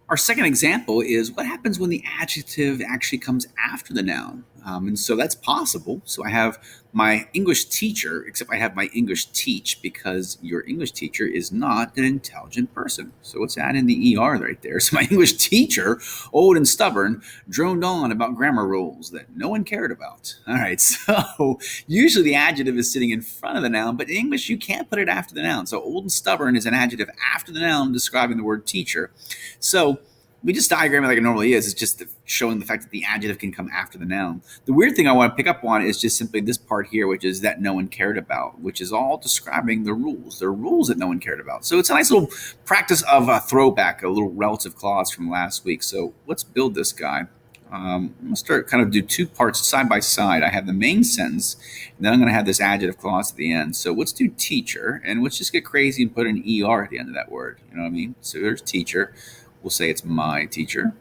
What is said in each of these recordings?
Our second example is what happens when the adjective actually comes after the noun. And so that's possible. So I have my English teacher, except I have my English teach because your English teacher is not an intelligent person. So let's add in the ER right there. So my English teacher, old and stubborn, droned on about grammar rules that no one cared about. All right, so usually the adjective is sitting in front of the noun, but in English you can't put it after the noun. So old and stubborn is an adjective after the noun describing the word teacher. So we just diagram it like it normally is. It's just showing the fact that the adjective can come after the noun. The weird thing I want to pick up on is just simply this part here, which is that no one cared about, which is all describing the rules. There are rules that no one cared about. So it's a nice little practice of a throwback, a little relative clause from last week. So let's build this guy. I'm going to start kind of do two parts side by side. I have the main sentence, and then I'm going to have this adjective clause at the end. So let's do teacher, and let's just get crazy and put an ER at the end of that word. You know what I mean? So there's teacher. We'll say it's my teacher.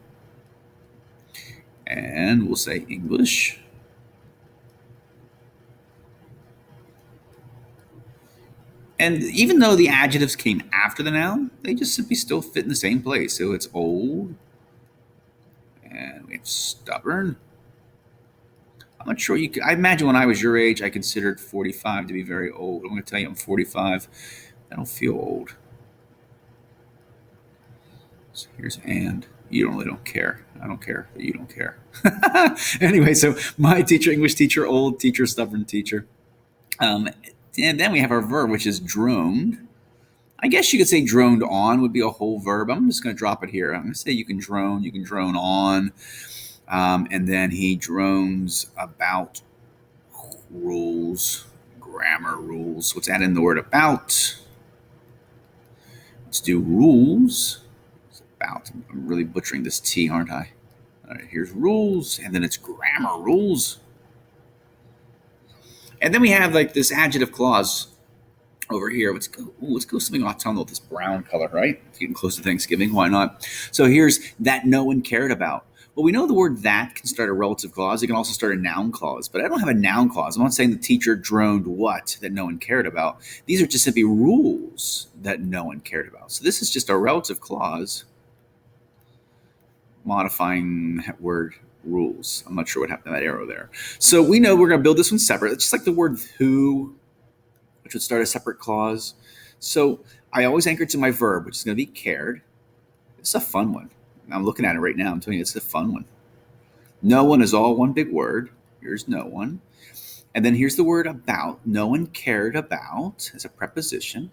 And we'll say English. And even though the adjectives came after the noun, they just simply still fit in the same place. So it's old, and we have stubborn. I'm not sure you could, I imagine when I was your age, I considered 45 to be very old. I'm going to tell you I'm 45. I don't feel old. So here's and. You really don't care. I don't care that you don't care. Anyway, so my teacher, English teacher, old teacher, stubborn teacher. And then we have our verb, which is droned. I guess you could say droned on would be a whole verb. I'm just going to drop it here. I'm going to say you can drone on. And then he drones about rules, grammar rules. Let's add in the word about. Let's do rules. About. I'm really butchering this T, aren't I? All right, here's rules, and then it's grammar rules. And then we have like this adjective clause over here. Let's go something autumnal, this brown color, right? It's getting close to Thanksgiving, why not? So here's that no one cared about. Well, we know the word that can start a relative clause. It can also start a noun clause, but I don't have a noun clause. I'm not saying the teacher droned what that no one cared about. These are just simply rules that no one cared about. So this is just a relative clause modifying that word rules. I'm not sure what happened to that arrow there. So we know we're going to build this one separate. It's just like the word who, which would start a separate clause. So I always anchor to my verb, which is going to be cared. It's a fun one. I'm looking at it right now. I'm telling you, it's a fun one. No one is all one big word. Here's no one. And then here's the word about. No one cared about as a preposition.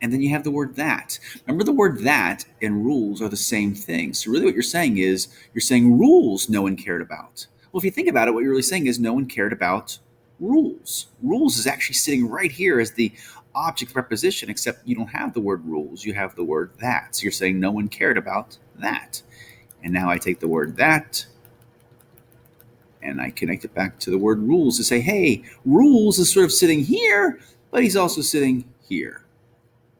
And then you have the word that. Remember, the word that and rules are the same thing. So really what you're saying is you're saying rules no one cared about. Well, if you think about it, what you're really saying is no one cared about rules. Rules is actually sitting right here as the object preposition, except you don't have the word rules. You have the word that. So you're saying no one cared about that. And now I take the word that and I connect it back to the word rules to say, hey, rules is sort of sitting here, but he's also sitting here.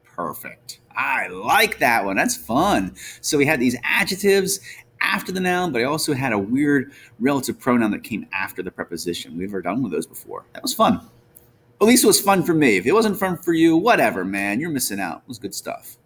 Perfect. I like that one. That's fun. So we had these adjectives after the noun, but I also had a weird relative pronoun that came after the preposition. We've never done one of those before. That was fun. At least it was fun for me. If it wasn't fun for you, whatever, man. You're missing out. It was good stuff.